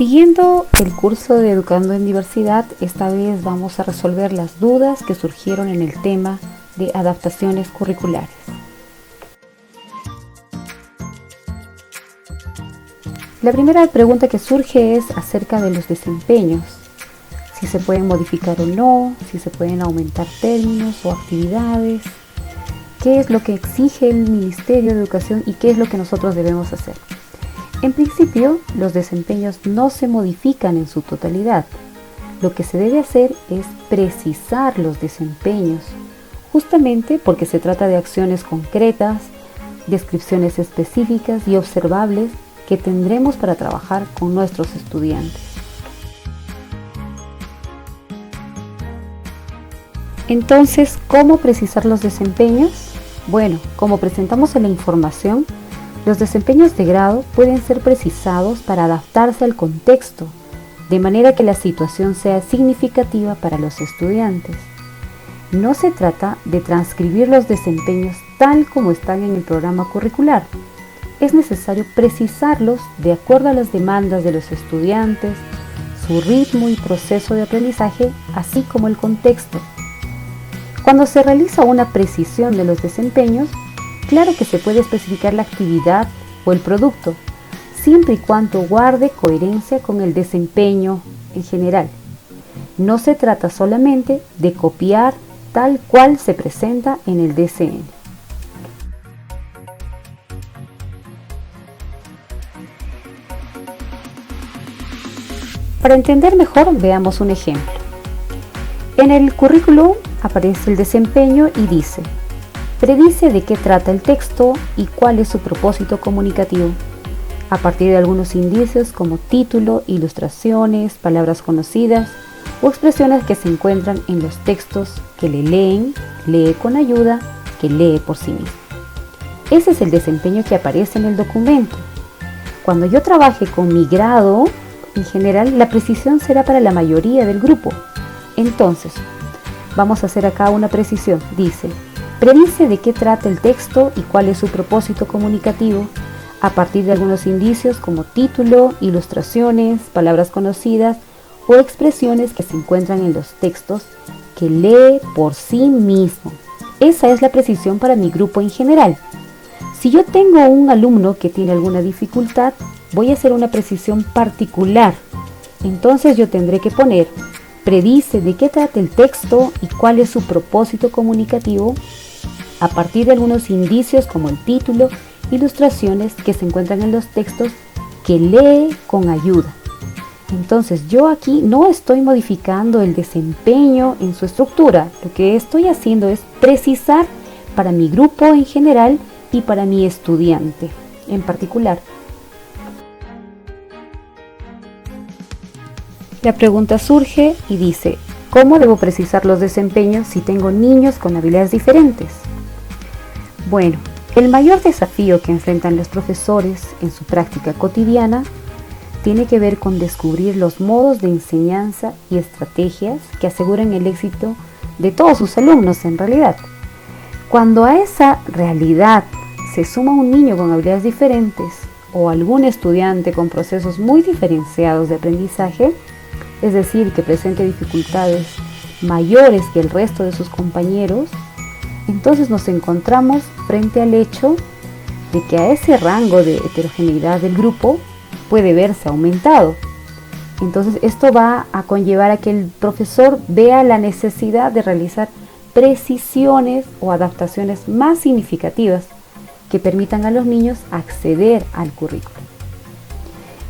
Siguiendo el curso de Educando en Diversidad, esta vez vamos a resolver las dudas que surgieron en el tema de adaptaciones curriculares. La primera pregunta que surge es acerca de los desempeños, si se pueden modificar o no, si se pueden aumentar términos o actividades, qué es lo que exige el Ministerio de Educación y qué es lo que nosotros debemos hacer. En principio, los desempeños no se modifican en su totalidad. Lo que se debe hacer es precisar los desempeños, justamente porque se trata de acciones concretas, descripciones específicas y observables que tendremos para trabajar con nuestros estudiantes. Entonces, ¿cómo precisar los desempeños? Bueno, como presentamos en la información, los desempeños de grado pueden ser precisados para adaptarse al contexto, de manera que la situación sea significativa para los estudiantes. No se trata de transcribir los desempeños tal como están en el programa curricular. Es necesario precisarlos de acuerdo a las demandas de los estudiantes, su ritmo y proceso de aprendizaje, así como el contexto. Cuando se realiza una precisión de los desempeños, claro que se puede especificar la actividad o el producto, siempre y cuando guarde coherencia con el desempeño en general. No se trata solamente de copiar tal cual se presenta en el DCN. Para entender mejor, veamos un ejemplo. En el currículum aparece el desempeño y dice: predice de qué trata el texto y cuál es su propósito comunicativo, a partir de algunos indicios como título, ilustraciones, palabras conocidas o expresiones que se encuentran en los textos que le leen, lee con ayuda, que lee por sí mismo. Ese es el desempeño que aparece en el documento. Cuando yo trabaje con mi grado, en general, la precisión será para la mayoría del grupo. Entonces, vamos a hacer acá una precisión. Dice: predice de qué trata el texto y cuál es su propósito comunicativo, a partir de algunos indicios como título, ilustraciones, palabras conocidas o expresiones que se encuentran en los textos que lee por sí mismo. Esa es la precisión para mi grupo en general. Si yo tengo un alumno que tiene alguna dificultad, voy a hacer una precisión particular. Entonces yo tendré que poner: predice de qué trata el texto y cuál es su propósito comunicativo, a partir de algunos indicios como el título, ilustraciones que se encuentran en los textos que lee con ayuda. Entonces yo aquí no estoy modificando el desempeño en su estructura. Lo que estoy haciendo es precisar para mi grupo en general y para mi estudiante en particular. La pregunta surge y dice: ¿cómo debo precisar los desempeños si tengo niños con habilidades diferentes? Bueno, el mayor desafío que enfrentan los profesores en su práctica cotidiana tiene que ver con descubrir los modos de enseñanza y estrategias que aseguran el éxito de todos sus alumnos en realidad. Cuando a esa realidad se suma un niño con habilidades diferentes o algún estudiante con procesos muy diferenciados de aprendizaje, es decir, que presente dificultades mayores que el resto de sus compañeros, entonces nos encontramos frente al hecho de que a ese rango de heterogeneidad del grupo puede verse aumentado. Entonces esto va a conllevar a que el profesor vea la necesidad de realizar precisiones o adaptaciones más significativas que permitan a los niños acceder al currículo.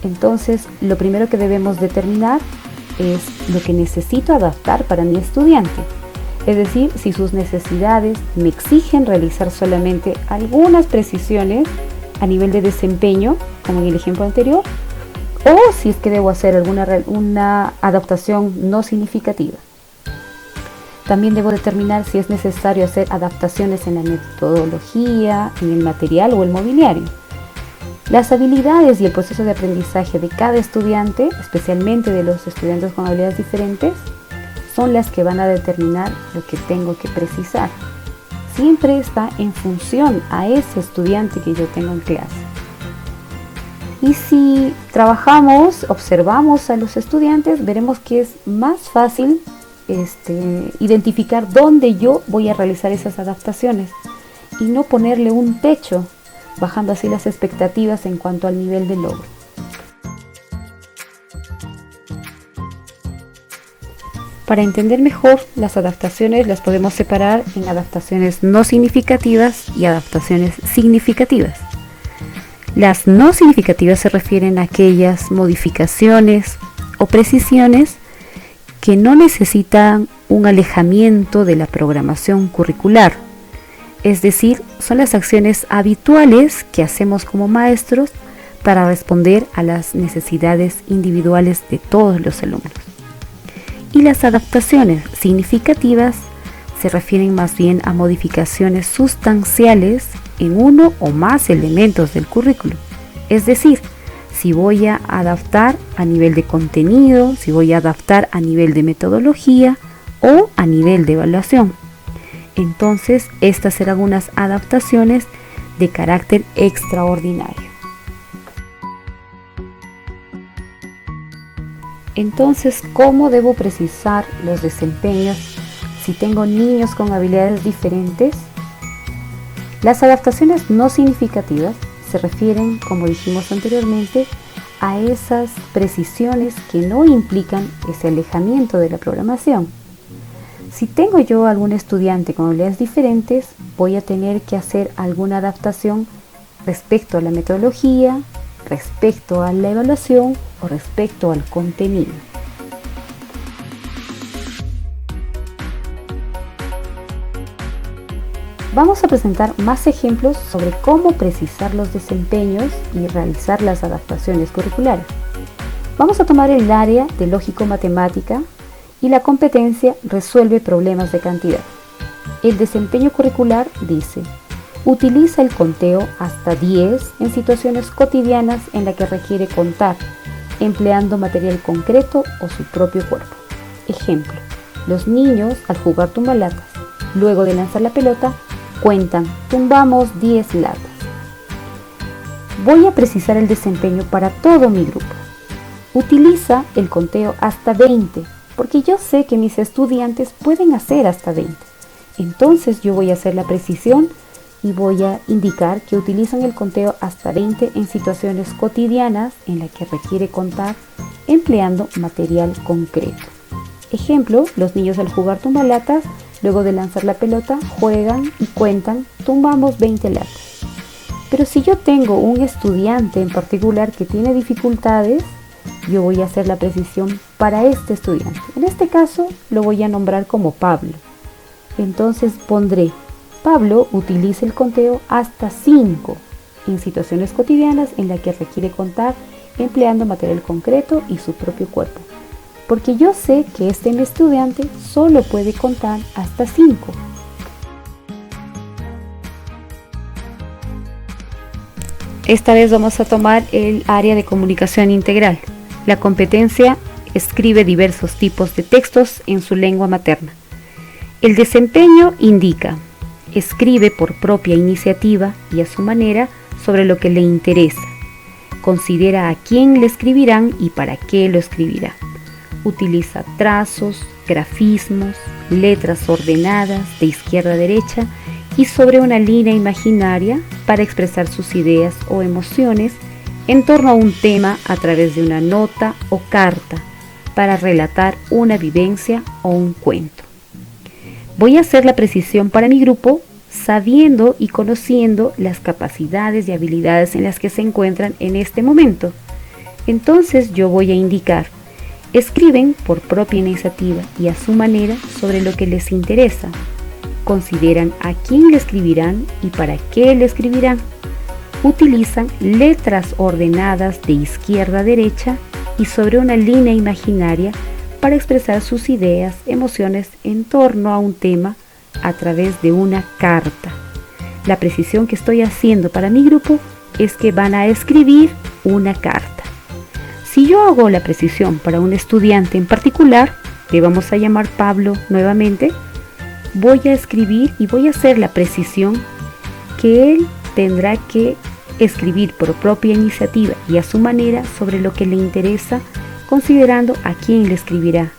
Entonces, lo primero que debemos determinar es lo que necesito adaptar para mi estudiante. Es decir, si sus necesidades me exigen realizar solamente algunas precisiones a nivel de desempeño, como en el ejemplo anterior, o si es que debo hacer una adaptación no significativa. También debo determinar si es necesario hacer adaptaciones en la metodología, en el material o el mobiliario. Las habilidades y el proceso de aprendizaje de cada estudiante, especialmente de los estudiantes con habilidades diferentes, son las que van a determinar lo que tengo que precisar. Siempre está en función a ese estudiante que yo tengo en clase. Y si trabajamos, observamos a los estudiantes, veremos que es más fácil identificar dónde yo voy a realizar esas adaptaciones y no ponerle un techo, bajando así las expectativas en cuanto al nivel de logro. Para entender mejor las adaptaciones las podemos separar en adaptaciones no significativas y adaptaciones significativas. Las no significativas se refieren a aquellas modificaciones o precisiones que no necesitan un alejamiento de la programación curricular. Es decir, son las acciones habituales que hacemos como maestros para responder a las necesidades individuales de todos los alumnos. Y las adaptaciones significativas se refieren más bien a modificaciones sustanciales en uno o más elementos del currículo. Es decir, si voy a adaptar a nivel de contenido, si voy a adaptar a nivel de metodología o a nivel de evaluación. Entonces, estas serán unas adaptaciones de carácter extraordinario. Entonces, ¿cómo debo precisar los desempeños si tengo niños con habilidades diferentes? Las adaptaciones no significativas se refieren, como dijimos anteriormente, a esas precisiones que no implican ese alejamiento de la programación. Si tengo yo algún estudiante con habilidades diferentes, voy a tener que hacer alguna adaptación respecto a la metodología, respecto a la evaluación o respecto al contenido. Vamos a presentar más ejemplos sobre cómo precisar los desempeños y realizar las adaptaciones curriculares. Vamos a tomar el área de lógico-matemática y la competencia resuelve problemas de cantidad. El desempeño curricular dice: utiliza el conteo hasta 10 en situaciones cotidianas en las que requiere contar, empleando material concreto o su propio cuerpo. Ejemplo: los niños al jugar tumbalatas, luego de lanzar la pelota, cuentan: tumbamos 10 latas. Voy a precisar el desempeño para todo mi grupo. Utiliza el conteo hasta 20, porque yo sé que mis estudiantes pueden hacer hasta 20. Entonces yo voy a hacer la precisión y voy a indicar que utilizan el conteo hasta 20 en situaciones cotidianas en las que requiere contar, empleando material concreto. Ejemplo: los niños al jugar tumbalatas, luego de lanzar la pelota, juegan y cuentan: tumbamos 20 latas. Pero si yo tengo un estudiante en particular que tiene dificultades, yo voy a hacer la precisión para este estudiante. En este caso lo voy a nombrar como Pablo. Entonces pondré: Pablo utiliza el conteo hasta 5 en situaciones cotidianas en las que requiere contar, empleando material concreto y su propio cuerpo. Porque yo sé que este estudiante solo puede contar hasta 5. Esta vez vamos a tomar el área de comunicación integral. La competencia escribe diversos tipos de textos en su lengua materna. El desempeño indica: escribe por propia iniciativa y a su manera sobre lo que le interesa. Considera a quién le escribirán y para qué lo escribirá. Utiliza trazos, grafismos, letras ordenadas de izquierda a derecha y sobre una línea imaginaria para expresar sus ideas o emociones en torno a un tema a través de una nota o carta para relatar una vivencia o un cuento. Voy a hacer la precisión para mi grupo sabiendo y conociendo las capacidades y habilidades en las que se encuentran en este momento. Entonces yo voy a indicar: escriben por propia iniciativa y a su manera sobre lo que les interesa. Consideran a quién le escribirán y para qué le escribirán. Utilizan letras ordenadas de izquierda a derecha y sobre una línea imaginaria para expresar sus ideas, emociones en torno a un tema a través de una carta. La precisión que estoy haciendo para mi grupo es que van a escribir una carta. Si yo hago la precisión para un estudiante en particular, que vamos a llamar Pablo nuevamente, voy a escribir y voy a hacer la precisión que él tendrá que escribir por propia iniciativa y a su manera sobre lo que le interesa, considerando a quién le escribirá,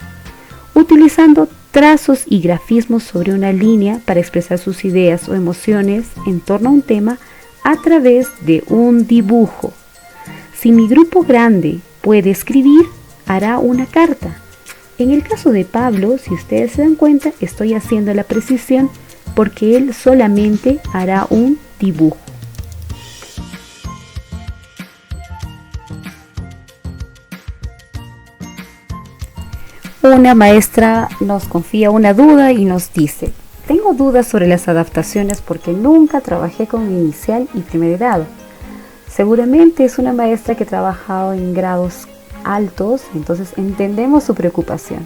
utilizando trazos y grafismos sobre una línea para expresar sus ideas o emociones en torno a un tema a través de un dibujo. Si mi grupo grande puede escribir, hará una carta. En el caso de Pablo, si ustedes se dan cuenta, estoy haciendo la precisión porque él solamente hará un dibujo. Una maestra nos confía una duda y nos dice: tengo dudas sobre las adaptaciones porque nunca trabajé con inicial y primer grado. Seguramente es una maestra que ha trabajado en grados altos, entonces entendemos su preocupación.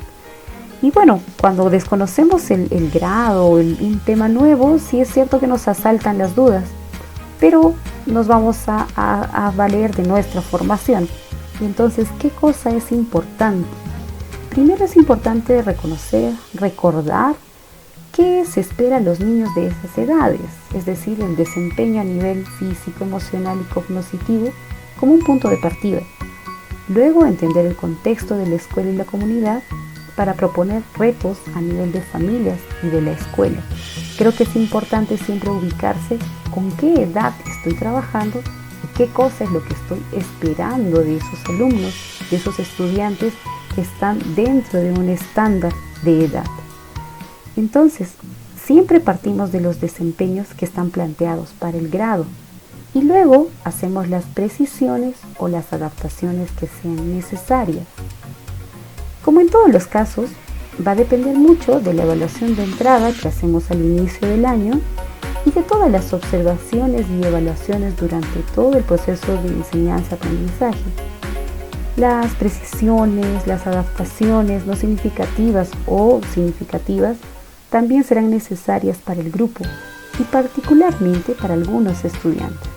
Y bueno, cuando desconocemos el grado o un tema nuevo, sí es cierto que nos asaltan las dudas, pero nos vamos a valer de nuestra formación. Y entonces, ¿qué cosa es importante? Primero es importante reconocer, recordar qué se espera a los niños de esas edades, es decir, el desempeño a nivel físico, emocional y cognitivo como un punto de partida. Luego, entender el contexto de la escuela y la comunidad para proponer retos a nivel de familias y de la escuela. Creo que es importante siempre ubicarse con qué edad estoy trabajando y qué cosa es lo que estoy esperando de esos alumnos, de esos estudiantes que están dentro de un estándar de edad. Entonces, siempre partimos de los desempeños que están planteados para el grado y luego hacemos las precisiones o las adaptaciones que sean necesarias. Como en todos los casos, va a depender mucho de la evaluación de entrada que hacemos al inicio del año y de todas las observaciones y evaluaciones durante todo el proceso de enseñanza-aprendizaje. Las precisiones, las adaptaciones no significativas o significativas también serán necesarias para el grupo y particularmente para algunos estudiantes.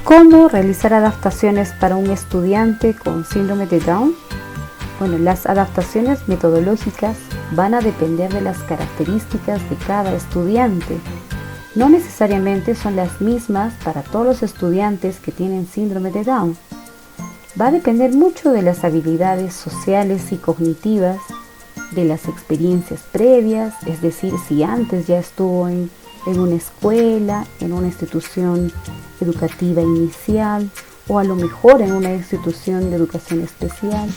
¿Cómo realizar adaptaciones para un estudiante con síndrome de Down? Bueno, las adaptaciones metodológicas van a depender de las características de cada estudiante. No necesariamente son las mismas para todos los estudiantes que tienen síndrome de Down. Va a depender mucho de las habilidades sociales y cognitivas, de las experiencias previas, es decir, si antes ya estuvo en una escuela, en una institución educativa inicial o a lo mejor en una institución de educación especial.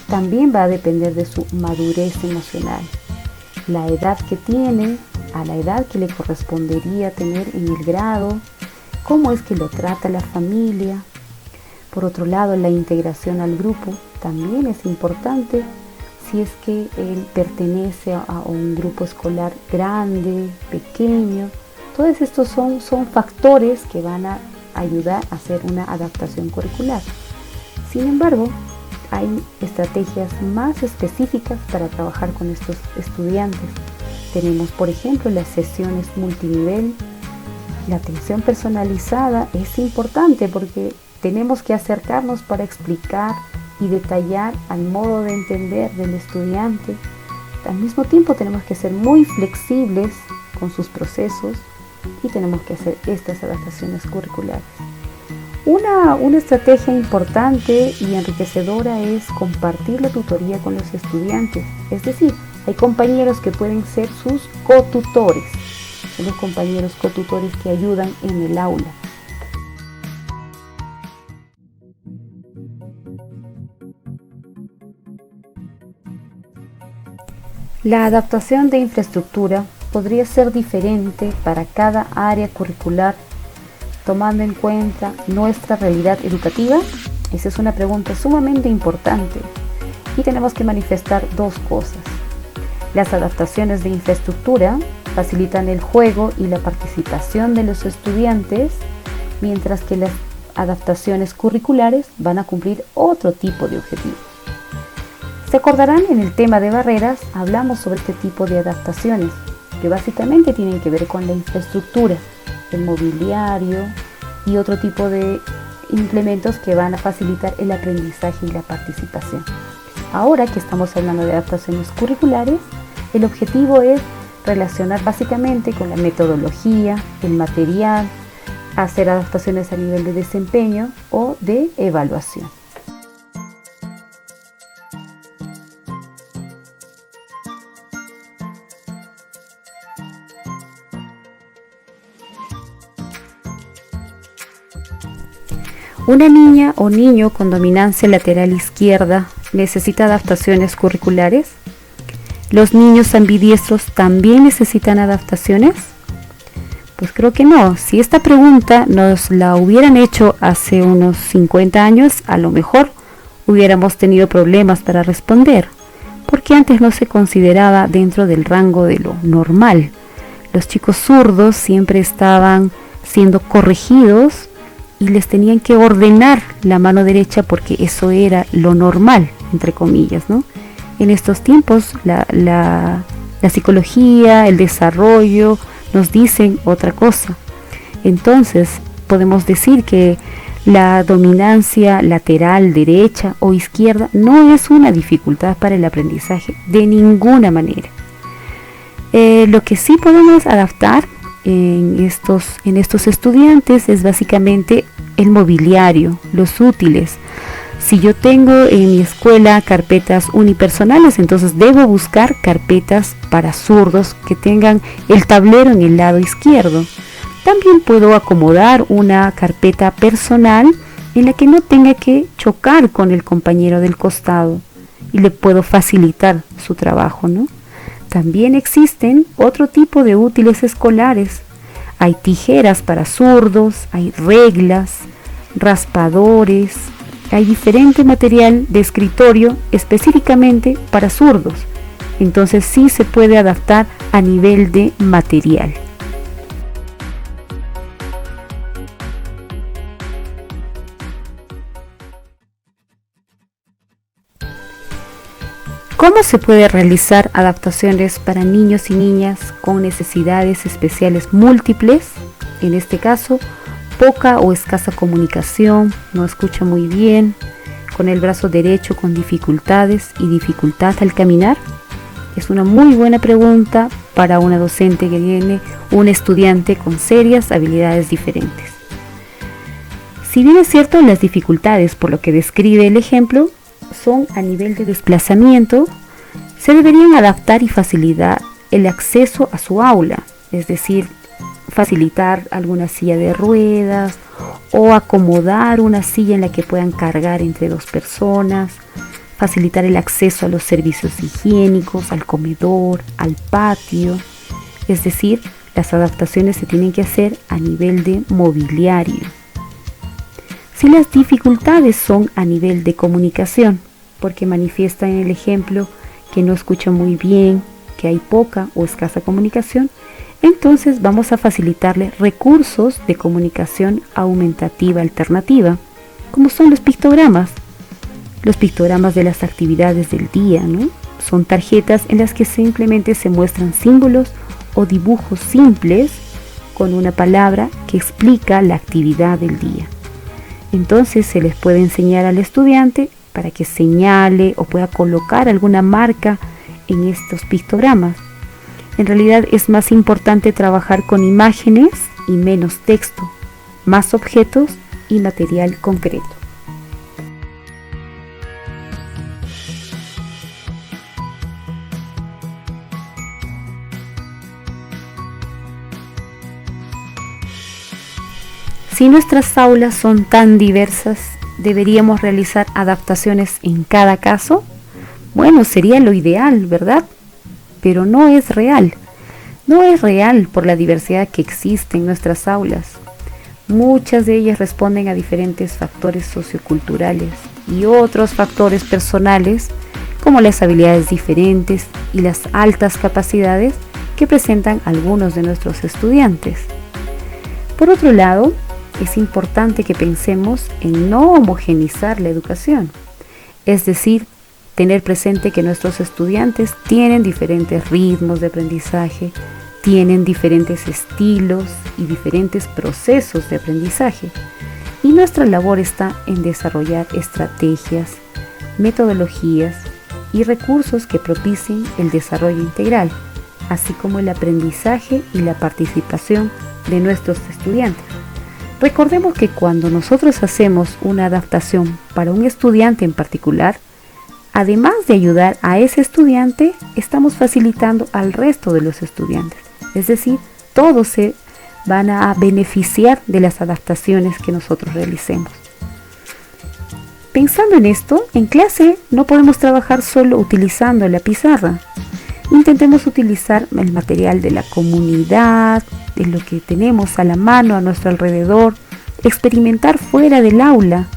También va a depender de su madurez emocional, la edad que tiene, a la edad que le correspondería tener en el grado, cómo es que lo trata la familia. Por otro lado, la integración al grupo también es importante si es que él pertenece a un grupo escolar grande, pequeño. Todos estos son factores que van a ayudar a hacer una adaptación curricular. Sin embargo, hay estrategias más específicas para trabajar con estos estudiantes. Tenemos, por ejemplo, las sesiones multinivel. La atención personalizada es importante porque tenemos que acercarnos para explicar y detallar al modo de entender del estudiante. Al mismo tiempo tenemos que ser muy flexibles con sus procesos y tenemos que hacer estas adaptaciones curriculares. Una estrategia importante y enriquecedora es compartir la tutoría con los estudiantes. Es decir, hay compañeros que pueden ser sus cotutores. Son los compañeros cotutores que ayudan en el aula. La adaptación de infraestructura podría ser diferente para cada área curricular, tomando en cuenta nuestra realidad educativa. Esa es una pregunta sumamente importante y tenemos que manifestar dos cosas. Las adaptaciones de infraestructura facilitan el juego y la participación de los estudiantes, mientras que las adaptaciones curriculares van a cumplir otro tipo de objetivos. Se acordarán, en el tema de barreras hablamos sobre este tipo de adaptaciones que básicamente tienen que ver con la infraestructura, el mobiliario y otro tipo de implementos que van a facilitar el aprendizaje y la participación. Ahora que estamos hablando de adaptaciones curriculares, el objetivo es relacionar básicamente con la metodología, el material, hacer adaptaciones a nivel de desempeño o de evaluación. Una niña o niño con dominancia lateral izquierda necesita adaptaciones curriculares. ¿Los niños ambidiestros también necesitan adaptaciones? Pues creo que no. Si esta pregunta nos la hubieran hecho hace unos 50 años, a lo mejor hubiéramos tenido problemas para responder, porque antes no se consideraba dentro del rango de lo normal. Los chicos zurdos siempre estaban siendo corregidos y les tenían que ordenar la mano derecha porque eso era lo normal, entre comillas, ¿no? En estos tiempos la psicología, el desarrollo nos dicen otra cosa. Entonces podemos decir que la dominancia lateral derecha o izquierda no es una dificultad para el aprendizaje de ninguna manera. Lo que sí podemos adaptar en estos estudiantes es básicamente el mobiliario, los útiles. Si yo tengo en mi escuela carpetas unipersonales, entonces debo buscar carpetas para zurdos que tengan el tablero en el lado izquierdo. También puedo acomodar una carpeta personal en la que no tenga que chocar con el compañero del costado y le puedo facilitar su trabajo, ¿no? También existen otro tipo de útiles escolares. Hay tijeras para zurdos, hay reglas, raspadores, hay diferente material de escritorio específicamente para zurdos. Entonces sí se puede adaptar a nivel de material. ¿Cómo se puede realizar adaptaciones para niños y niñas con necesidades especiales múltiples? En este caso, poca o escasa comunicación, no escucha muy bien, con el brazo derecho con dificultades y dificultad al caminar. Es una muy buena pregunta para una docente que tiene un estudiante con serias habilidades diferentes. Si bien es cierto, las dificultades, por lo que describe el ejemplo, son a nivel de desplazamiento, se deberían adaptar y facilitar el acceso a su aula, es decir, facilitar alguna silla de ruedas o acomodar una silla en la que puedan cargar entre dos personas, facilitar el acceso a los servicios higiénicos, al comedor, al patio. Es decir, las adaptaciones se tienen que hacer a nivel de mobiliario. Si las dificultades son a nivel de comunicación, porque manifiesta en el ejemplo que no escucha muy bien, que hay poca o escasa comunicación, entonces vamos a facilitarle recursos de comunicación aumentativa alternativa, como son los pictogramas de las actividades del día, ¿no? Son tarjetas en las que simplemente se muestran símbolos o dibujos simples con una palabra que explica la actividad del día. Entonces se les puede enseñar al estudiante para que señale o pueda colocar alguna marca en estos pictogramas. En realidad es más importante trabajar con imágenes y menos texto, más objetos y material concreto. Si nuestras aulas son tan diversas, ¿deberíamos realizar adaptaciones en cada caso? Bueno, sería lo ideal, ¿verdad? Pero no es real. No es real por la diversidad que existe en nuestras aulas. Muchas de ellas responden a diferentes factores socioculturales y otros factores personales, como las habilidades diferentes y las altas capacidades que presentan algunos de nuestros estudiantes. Por otro lado, es importante que pensemos en no homogeneizar la educación, es decir, tener presente que nuestros estudiantes tienen diferentes ritmos de aprendizaje, tienen diferentes estilos y diferentes procesos de aprendizaje, y nuestra labor está en desarrollar estrategias, metodologías y recursos que propicien el desarrollo integral, así como el aprendizaje y la participación de nuestros estudiantes. Recordemos que cuando nosotros hacemos una adaptación para un estudiante en particular, además de ayudar a ese estudiante, estamos facilitando al resto de los estudiantes. Es decir, todos se van a beneficiar de las adaptaciones que nosotros realicemos. Pensando en esto, en clase no podemos trabajar solo utilizando la pizarra. Intentemos utilizar el material de la comunidad, de lo que tenemos a la mano a nuestro alrededor, experimentar fuera del aula,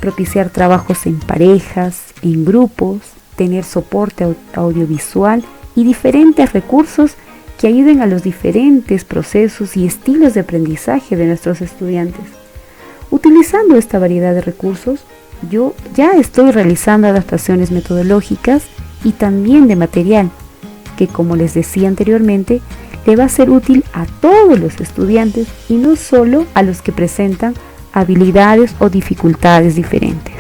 propiciar trabajos en parejas, en grupos, tener soporte audiovisual y diferentes recursos que ayuden a los diferentes procesos y estilos de aprendizaje de nuestros estudiantes. Utilizando esta variedad de recursos, yo ya estoy realizando adaptaciones metodológicas y también de material, que como les decía anteriormente, le va a ser útil a todos los estudiantes y no solo a los que presentan habilidades o dificultades diferentes.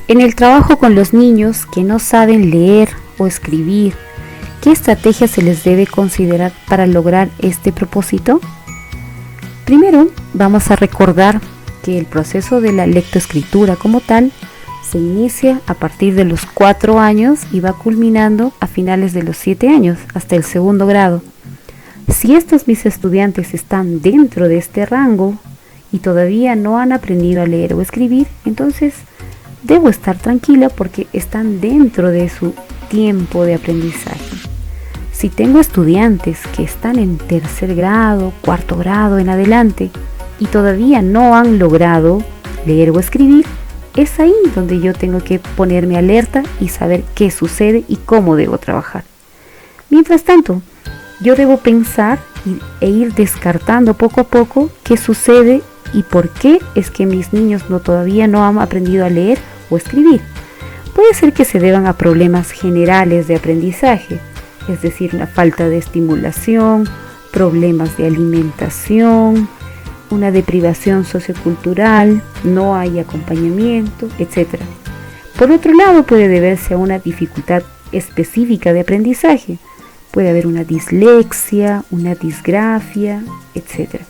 En el trabajo con los niños que no saben leer o escribir, ¿qué estrategia se les debe considerar para lograr este propósito? Primero, vamos a recordar que el proceso de la lectoescritura como tal se inicia a partir de los 4 años y va culminando a finales de los 7 años, hasta el segundo grado. Si estos mis estudiantes están dentro de este rango y todavía no han aprendido a leer o escribir, entonces debo estar tranquila porque están dentro de su tiempo de aprendizaje. Si tengo estudiantes que están en tercer grado, cuarto grado en adelante y todavía no han logrado leer o escribir, es ahí donde yo tengo que ponerme alerta y saber qué sucede y cómo debo trabajar. Mientras tanto, yo debo pensar e ir descartando poco a poco qué sucede y por qué es que mis niños todavía no han aprendido a leer o escribir. Puede ser que se deban a problemas generales de aprendizaje, es decir, una falta de estimulación, problemas de alimentación, una deprivación sociocultural, no hay acompañamiento, etc. Por otro lado, puede deberse a una dificultad específica de aprendizaje. Puede haber una dislexia, una disgrafia, etc.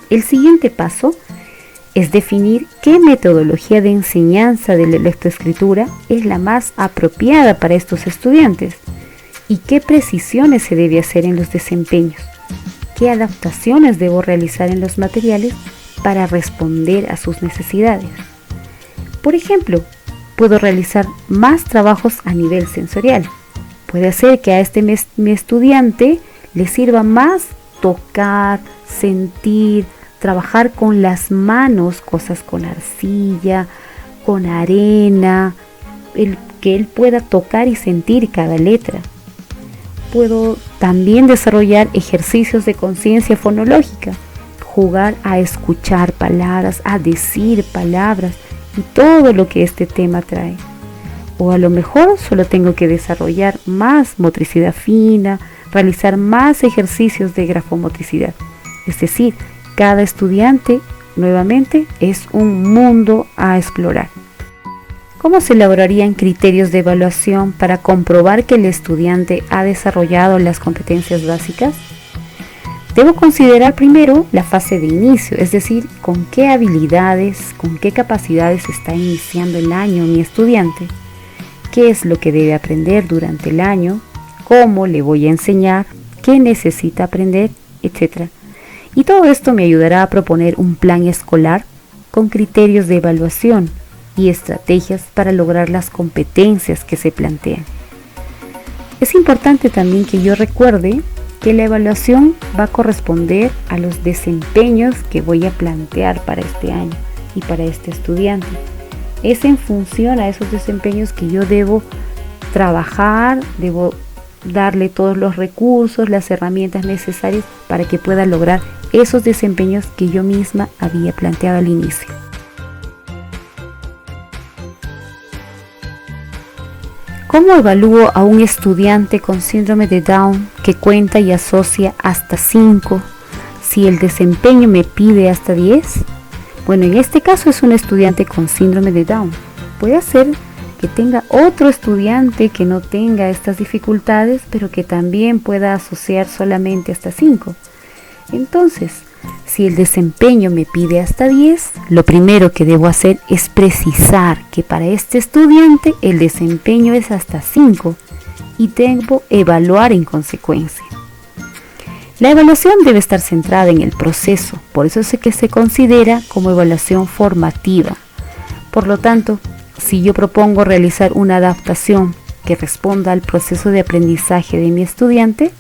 El siguiente paso es definir qué metodología de enseñanza de la lectoescritura es la más apropiada para estos estudiantes y qué precisiones se debe hacer en los desempeños, qué adaptaciones debo realizar en los materiales para responder a sus necesidades. Por ejemplo, puedo realizar más trabajos a nivel sensorial. Puede ser que a mi estudiante le sirva más tocar, sentir, trabajar con las manos, cosas con arcilla, con arena, que él pueda tocar y sentir cada letra. Puedo también desarrollar ejercicios de conciencia fonológica, jugar a escuchar palabras, a decir palabras y todo lo que este tema trae. O a lo mejor solo tengo que desarrollar más motricidad fina, realizar más ejercicios de grafomotricidad. Es decir, cada estudiante, nuevamente, es un mundo a explorar. ¿Cómo se elaborarían criterios de evaluación para comprobar que el estudiante ha desarrollado las competencias básicas? Debo considerar primero la fase de inicio, es decir, con qué habilidades, con qué capacidades está iniciando el año mi estudiante, qué es lo que debe aprender durante el año, cómo le voy a enseñar, qué necesita aprender, etc. Y todo esto me ayudará a proponer un plan escolar con criterios de evaluación y estrategias para lograr las competencias que se plantean. Es importante también que yo recuerde que la evaluación va a corresponder a los desempeños que voy a plantear para este año y para este estudiante. Es en función a esos desempeños que yo debo trabajar, debo darle todos los recursos, las herramientas necesarias para que pueda lograr esos desempeños que yo misma había planteado al inicio. ¿Cómo evalúo a un estudiante con síndrome de Down que cuenta y asocia hasta 5 si el desempeño me pide hasta 10? Bueno, en este caso es un estudiante con síndrome de Down. Puede ser que tenga otro estudiante que no tenga estas dificultades, pero que también pueda asociar solamente hasta 5. Entonces, si el desempeño me pide hasta 10, lo primero que debo hacer es precisar que para este estudiante el desempeño es hasta 5 y debo evaluar en consecuencia. La evaluación debe estar centrada en el proceso, por eso es que se considera como evaluación formativa. Por lo tanto, si yo propongo realizar una adaptación que responda al proceso de aprendizaje de mi estudiante,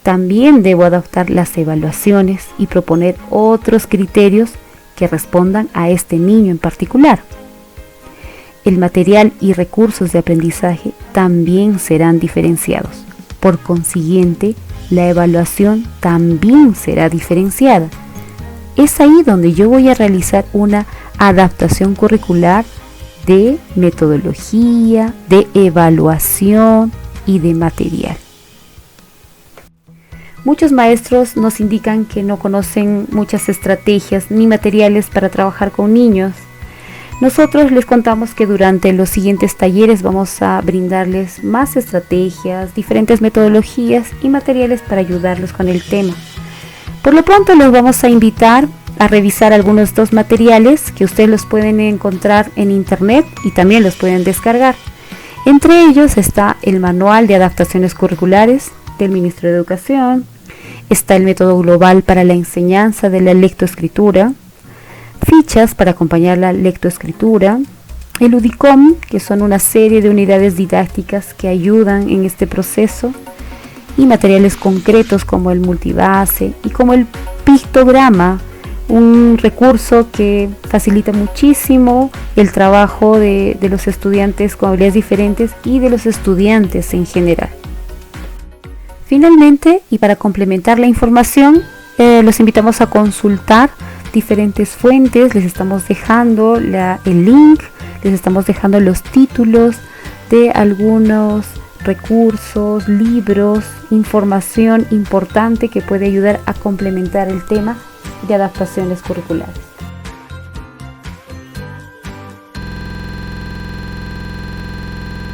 también debo adaptar las evaluaciones y proponer otros criterios que respondan a este niño en particular. El material y recursos de aprendizaje también serán diferenciados. Por consiguiente, la evaluación también será diferenciada. Es ahí donde yo voy a realizar una adaptación curricular de metodología, de evaluación y de material. Muchos maestros nos indican que no conocen muchas estrategias ni materiales para trabajar con niños. Nosotros les contamos que durante los siguientes talleres vamos a brindarles más estrategias, diferentes metodologías y materiales para ayudarlos con el tema. Por lo pronto los vamos a invitar a revisar algunos dos materiales que ustedes los pueden encontrar en internet y también los pueden descargar. Entre ellos está el Manual de Adaptaciones Curriculares del Ministerio de Educación, está el Método Global para la Enseñanza de la Lectoescritura, fichas para acompañar la lectoescritura, el UDICOM, que son una serie de unidades didácticas que ayudan en este proceso, y materiales concretos como el multibase y como el pictograma, un recurso que facilita muchísimo el trabajo de los estudiantes con habilidades diferentes y de los estudiantes en general. Finalmente, y para complementar la información, los invitamos a consultar diferentes fuentes. Les estamos dejando el link, les estamos dejando los títulos de algunos recursos, libros, información importante que puede ayudar a complementar el tema de adaptaciones curriculares.